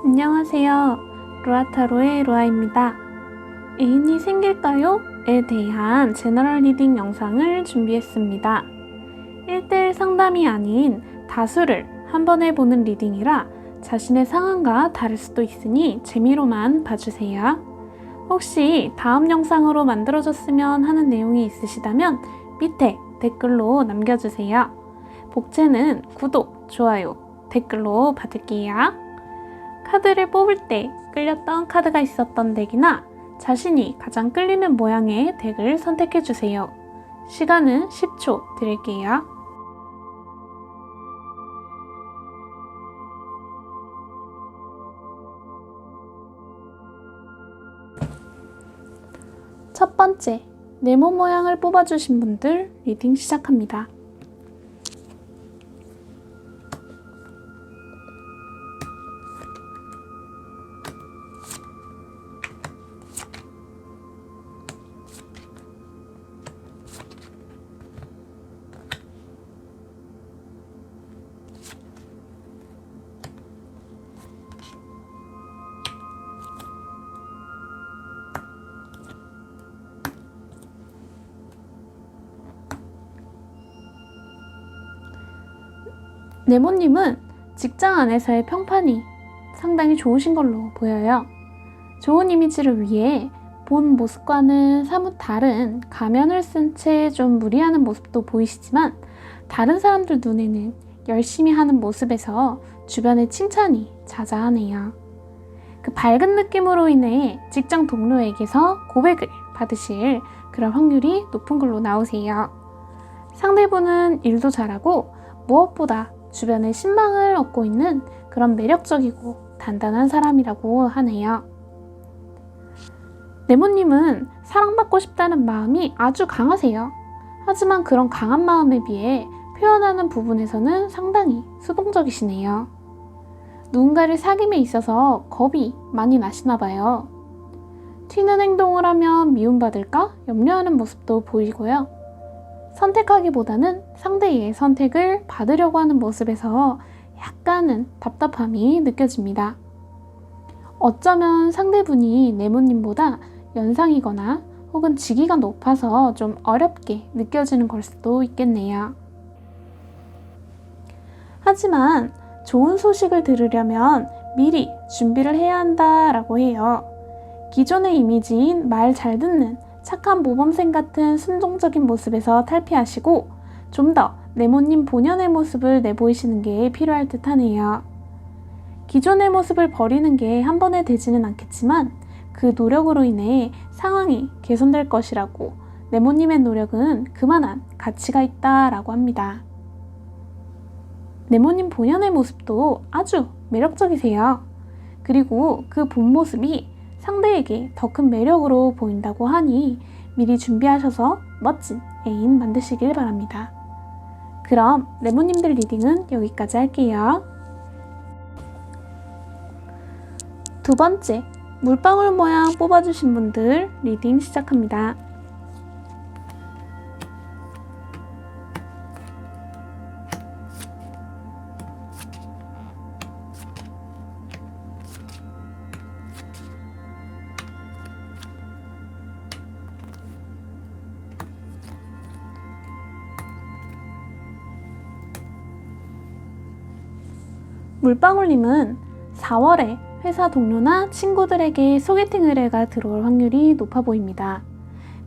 안녕하세요. 루아타로의 루아입니다. 애인이 생길까요? 에 대한 제너럴 리딩 영상을 준비했습니다. 1대1 상담이 아닌 다수를 한 번에 보는 리딩이라 자신의 상황과 다를 수도 있으니 재미로만 봐주세요. 혹시 다음 영상으로 만들어줬으면 하는 내용이 있으시다면 밑에 댓글로 남겨주세요. 복채는 구독, 좋아요, 댓글로 받을게요. 카드를 뽑을 때 끌렸던 카드가 있었던 덱이나 자신이 가장 끌리는 모양의 덱을 선택해주세요. 시간은 10초 드릴게요. 첫 번째, 네모 모양을 뽑아주신 분들 리딩 시작합니다. 네모님은 직장 안에서의 평판이 상당히 좋으신 걸로 보여요. 좋은 이미지를 위해 본 모습과는 사뭇 다른 가면을 쓴 채 좀 무리하는 모습도 보이시지만 다른 사람들 눈에는 열심히 하는 모습에서 주변의 칭찬이 자자하네요. 그 밝은 느낌으로 인해 직장 동료에게서 고백을 받으실 그런 확률이 높은 걸로 나오세요. 상대분은 일도 잘하고 무엇보다 주변에 신망을 얻고 있는 그런 매력적이고 단단한 사람이라고 하네요. 네모님은 사랑받고 싶다는 마음이 아주 강하세요. 하지만 그런 강한 마음에 비해 표현하는 부분에서는 상당히 수동적이시네요. 누군가를 사귐에 있어서 겁이 많이 나시나 봐요. 튀는 행동을 하면 미움받을까 염려하는 모습도 보이고요. 선택하기보다는 상대의 선택을 받으려고 하는 모습에서 약간은 답답함이 느껴집니다. 어쩌면 상대분이 네모님보다 연상이거나 혹은 직위가 높아서 좀 어렵게 느껴지는 걸 수도 있겠네요. 하지만 좋은 소식을 들으려면 미리 준비를 해야 한다라고 해요. 기존의 이미지인 말 잘 듣는 착한 모범생 같은 순종적인 모습에서 탈피하시고 좀 더 네모님 본연의 모습을 내보이시는 게 필요할 듯 하네요. 기존의 모습을 버리는 게 한 번에 되지는 않겠지만 그 노력으로 인해 상황이 개선될 것이라고 네모님의 노력은 그만한 가치가 있다라고 합니다. 네모님 본연의 모습도 아주 매력적이세요. 그리고 그 본 모습이 상대에게 더 큰 매력으로 보인다고 하니 미리 준비하셔서 멋진 애인 만드시길 바랍니다. 그럼 네모님들 리딩은 여기까지 할게요. 두 번째, 물방울 모양 뽑아주신 분들 리딩 시작합니다. 물방울님은 4월에 회사 동료나 친구들에게 소개팅 의뢰가 들어올 확률이 높아 보입니다.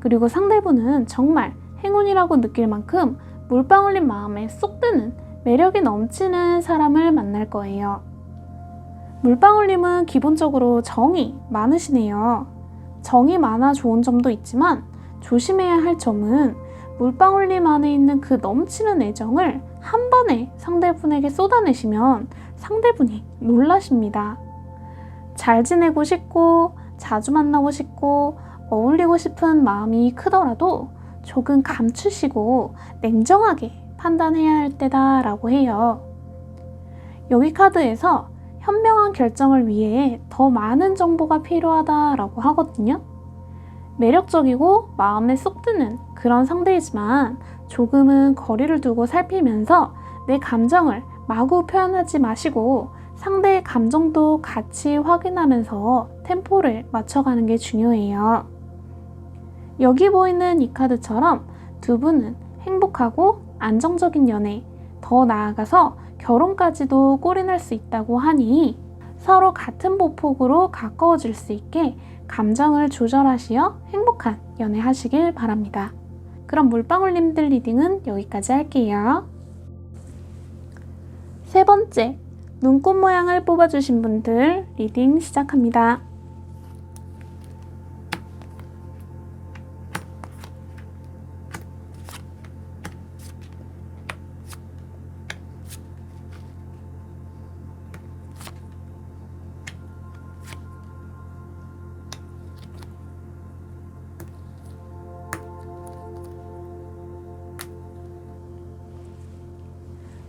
그리고 상대분은 정말 행운이라고 느낄 만큼 물방울님 마음에 쏙 드는 매력이 넘치는 사람을 만날 거예요. 물방울님은 기본적으로 정이 많으시네요. 정이 많아 좋은 점도 있지만 조심해야 할 점은 물방울님 안에 있는 그 넘치는 애정을 한 번에 상대분에게 쏟아내시면 상대분이 놀라십니다. 잘 지내고 싶고 자주 만나고 싶고 어울리고 싶은 마음이 크더라도 조금 감추시고 냉정하게 판단해야 할 때다라고 해요. 여기 카드에서 현명한 결정을 위해 더 많은 정보가 필요하다라고 하거든요. 매력적이고 마음에 쏙 드는 그런 상대이지만 조금은 거리를 두고 살피면서 내 감정을 마구 표현하지 마시고 상대의 감정도 같이 확인하면서 템포를 맞춰가는 게 중요해요. 여기 보이는 이 카드처럼 두 분은 행복하고 안정적인 연애, 더 나아가서 결혼까지도 꼴이 날 수 있다고 하니 서로 같은 보폭으로 가까워질 수 있게 감정을 조절하시어 행복한 연애 하시길 바랍니다. 그럼 물방울님들 리딩은 여기까지 할게요. 세 번째, 눈꽃 모양을 뽑아주신 분들 리딩 시작합니다.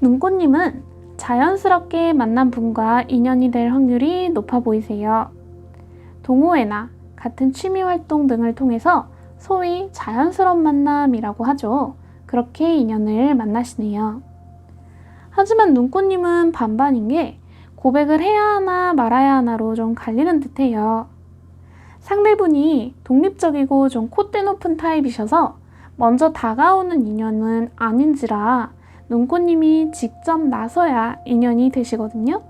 눈꽃님은 자연스럽게 만난 분과 인연이 될 확률이 높아 보이세요. 동호회나 같은 취미 활동 등을 통해서 소위 자연스러운 만남이라고 하죠. 그렇게 인연을 만나시네요. 하지만 눈꽃님은 반반인 게 고백을 해야 하나 말아야 하나로 좀 갈리는 듯해요. 상대분이 독립적이고 좀 콧대 높은 타입이셔서 먼저 다가오는 인연은 아닌지라 눈꽃님이 직접 나서야 인연이 되시거든요.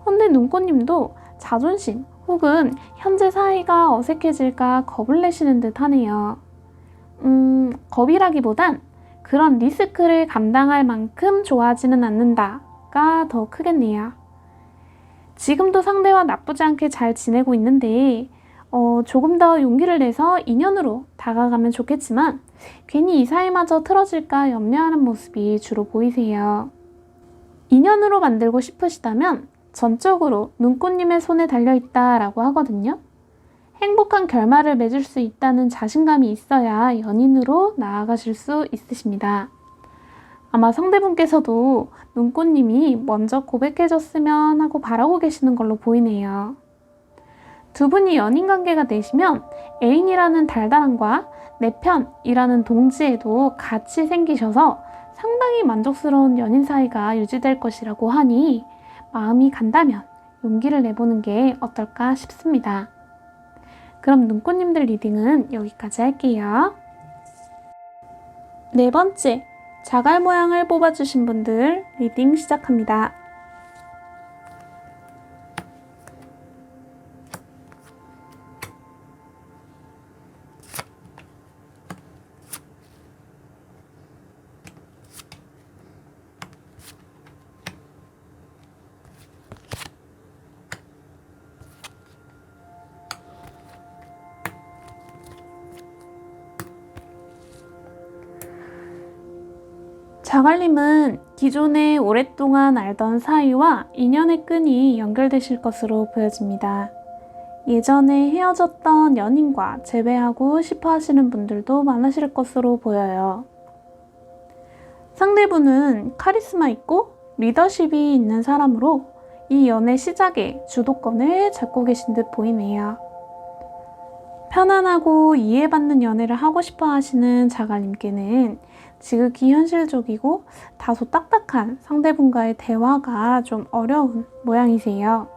근데 눈꽃님도 자존심 혹은 현재 사이가 어색해질까 겁을 내시는 듯 하네요. 겁이라기보단 그런 리스크를 감당할 만큼 좋아하지는 않는다가 더 크겠네요. 지금도 상대와 나쁘지 않게 잘 지내고 있는데 조금 더 용기를 내서 인연으로 다가가면 좋겠지만 괜히 이 사이마저 틀어질까 염려하는 모습이 주로 보이세요. 인연으로 만들고 싶으시다면 전적으로 눈꽃님의 손에 달려있다라고 하거든요. 행복한 결말을 맺을 수 있다는 자신감이 있어야 연인으로 나아가실 수 있으십니다. 아마 상대분께서도 눈꽃님이 먼저 고백해줬으면 하고 바라고 계시는 걸로 보이네요. 두 분이 연인 관계가 되시면 애인이라는 달달함과 내 편이라는 동지애도 같이 생기셔서 상당히 만족스러운 연인 사이가 유지될 것이라고 하니 마음이 간다면 용기를 내보는 게 어떨까 싶습니다. 그럼 눈꽃님들 리딩은 여기까지 할게요. 네 번째, 자갈 모양을 뽑아주신 분들 리딩 시작합니다. 자갈님은 기존에 오랫동안 알던 사이와 인연의 끈이 연결되실 것으로 보여집니다. 예전에 헤어졌던 연인과 재회하고 싶어 하시는 분들도 많으실 것으로 보여요. 상대분은 카리스마 있고 리더십이 있는 사람으로 이 연애 시작에 주도권을 잡고 계신 듯 보이네요. 편안하고 이해받는 연애를 하고 싶어 하시는 자갈님께는 지극히 현실적이고 다소 딱딱한 상대분과의 대화가 좀 어려운 모양이세요.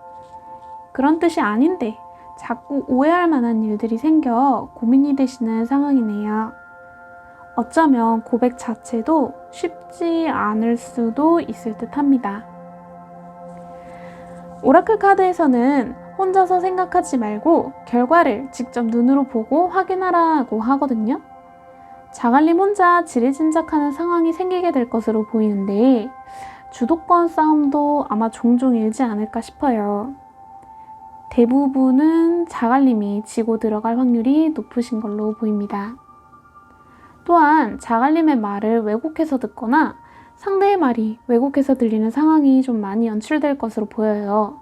그런 뜻이 아닌데 자꾸 오해할 만한 일들이 생겨 고민이 되시는 상황이네요. 어쩌면 고백 자체도 쉽지 않을 수도 있을 듯 합니다. 오라클 카드에서는 혼자서 생각하지 말고 결과를 직접 눈으로 보고 확인하라고 하거든요. 자갈님 혼자 지레짐작하는 상황이 생기게 될 것으로 보이는데 주도권 싸움도 아마 종종 일지 않을까 싶어요. 대부분은 자갈님이 지고 들어갈 확률이 높으신 걸로 보입니다. 또한 자갈님의 말을 왜곡해서 듣거나 상대의 말이 왜곡해서 들리는 상황이 좀 많이 연출될 것으로 보여요.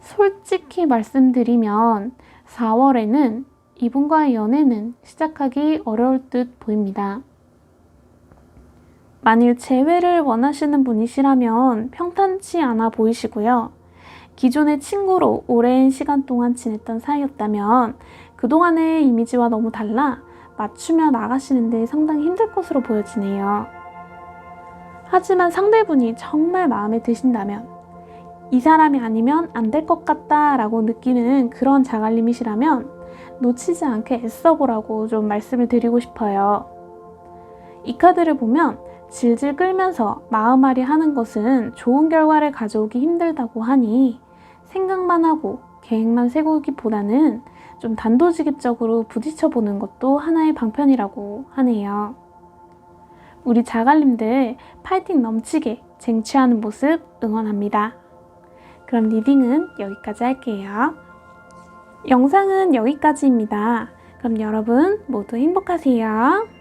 솔직히 말씀드리면 4월에는 이분과의 연애는 시작하기 어려울 듯 보입니다. 만일 재회를 원하시는 분이시라면 평탄치 않아 보이시고요. 기존의 친구로 오랜 시간 동안 지냈던 사이였다면 그동안의 이미지와 너무 달라 맞추며 나가시는데 상당히 힘들 것으로 보여지네요. 하지만 상대분이 정말 마음에 드신다면 이 사람이 아니면 안 될 것 같다 라고 느끼는 그런 자갈림이시라면 놓치지 않게 애써보라고 좀 말씀을 드리고 싶어요. 이 카드를 보면 질질 끌면서 마음앓이 하는 것은 좋은 결과를 가져오기 힘들다고 하니 생각만 하고 계획만 세우기보다는 좀 단도직입적으로 부딪혀보는 것도 하나의 방편이라고 하네요. 우리 자갈림들 파이팅 넘치게 쟁취하는 모습 응원합니다. 그럼 리딩은 여기까지 할게요. 영상은 여기까지입니다. 그럼 여러분 모두 행복하세요.